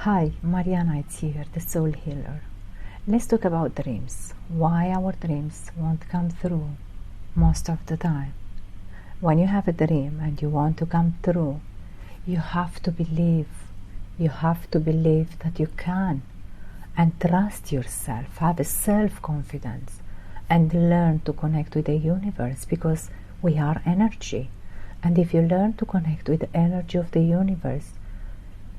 Hi, Marianav here, the soul healer. Let's talk about dreams. Why our dreams won't come through most of the time. When you have a dream and you want to come through, you have to believe. You have to believe that you can, and trust yourself. Have a self-confidence and learn to connect with the universe, because we are energy. And if you learn to connect with the energy of the universe,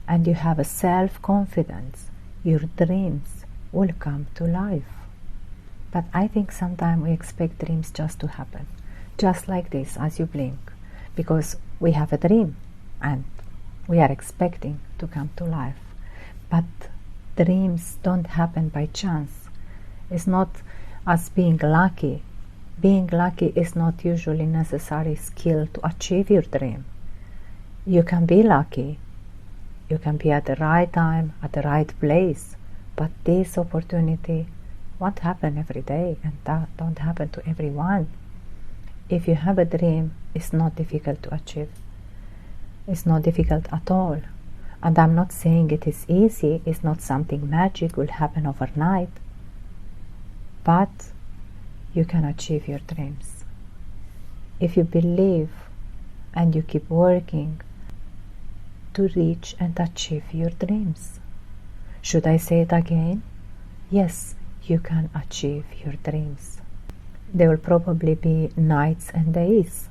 and you have a self-confidence, your dreams will come to life. But I think sometimes we expect dreams just to happen, just like this, as you blink, because we have a dream and we are expecting to come to life. But dreams don't happen by chance. It's not us being lucky. Being lucky is not usually necessary skill to achieve your dream. You can be lucky. You can be at the right time, at the right place, but this opportunity won't happen every day, and that don't happen to everyone. If you have a dream, it's not difficult to achieve. It's not difficult at all. And I'm not saying it is easy. It's not something magic will happen overnight. But you can achieve your dreams. If you believe and you keep working to reach and achieve your dreams. Should I say it again? Yes, you can achieve your dreams. There will probably be nights and days,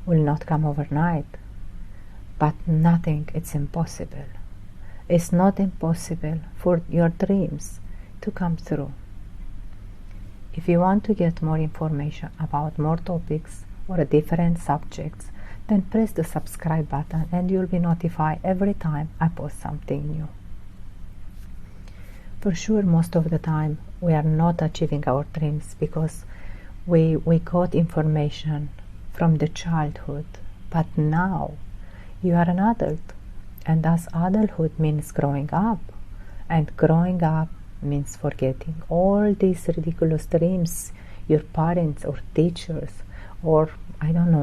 will not come overnight, but nothing is impossible. It's not impossible for your dreams to come through. If you want to get more information about more topics or different subjects, then press the subscribe button and you'll be notified every time I post something new. For sure, most of the time we are not achieving our dreams because we got information from the childhood, but now you are an adult, and thus adulthood means growing up, and growing up means forgetting all these ridiculous dreams your parents or teachers or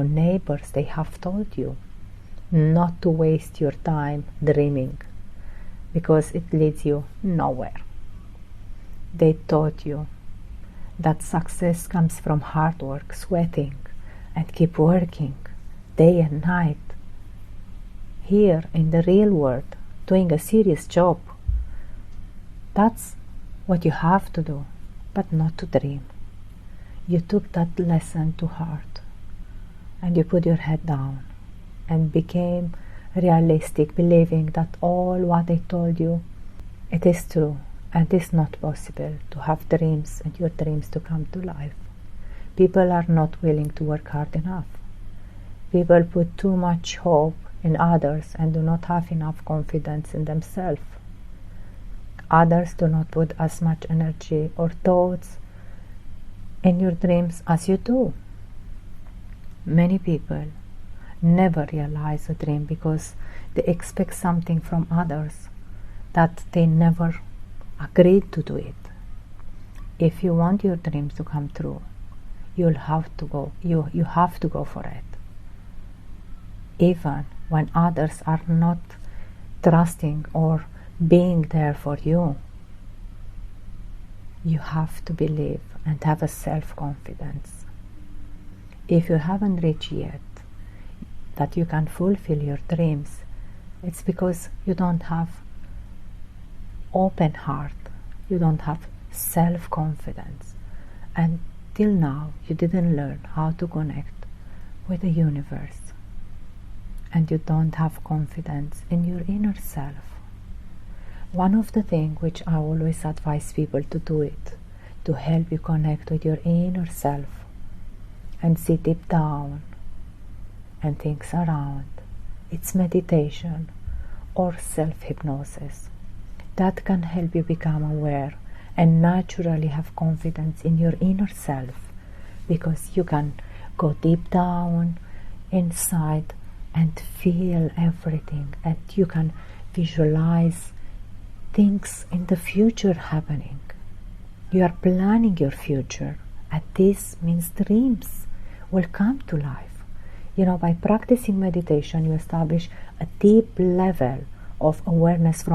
neighbors, they have told you not to waste your time dreaming, because it leads you nowhere. They taught you that success comes from hard work, sweating, and keep working day and night. Here in the real world, doing a serious job, that's what you have to do, but not to dream. You took that lesson to heart, and you put your head down and became realistic, believing that all what they told you, it is true, and it's not possible to have dreams and your dreams to come to life. People are not willing to work hard enough. People put too much hope in others and do not have enough confidence in themselves. Others do not put as much energy or thoughts in your dreams as you do. Many people never realize a dream because they expect something from others that they never agreed to do it. If you want your dreams to come true, you have to go for it. Even when others are not trusting or being there for you, you have to believe and have a self-confidence. If you haven't reached yet that you can fulfill your dreams, it's because you don't have open heart, you don't have self-confidence, and till now you didn't learn how to connect with the universe, and you don't have confidence in your inner self. One of the things which I always advise people to do it, to help you connect with your inner self and see deep down and things around, it's meditation or self-hypnosis. That can help you become aware and naturally have confidence in your inner self, because you can go deep down inside and feel everything, and you can visualize things in the future happening. You are planning your future, and this means dreams will come to life. By practicing meditation, you establish a deep level of awareness from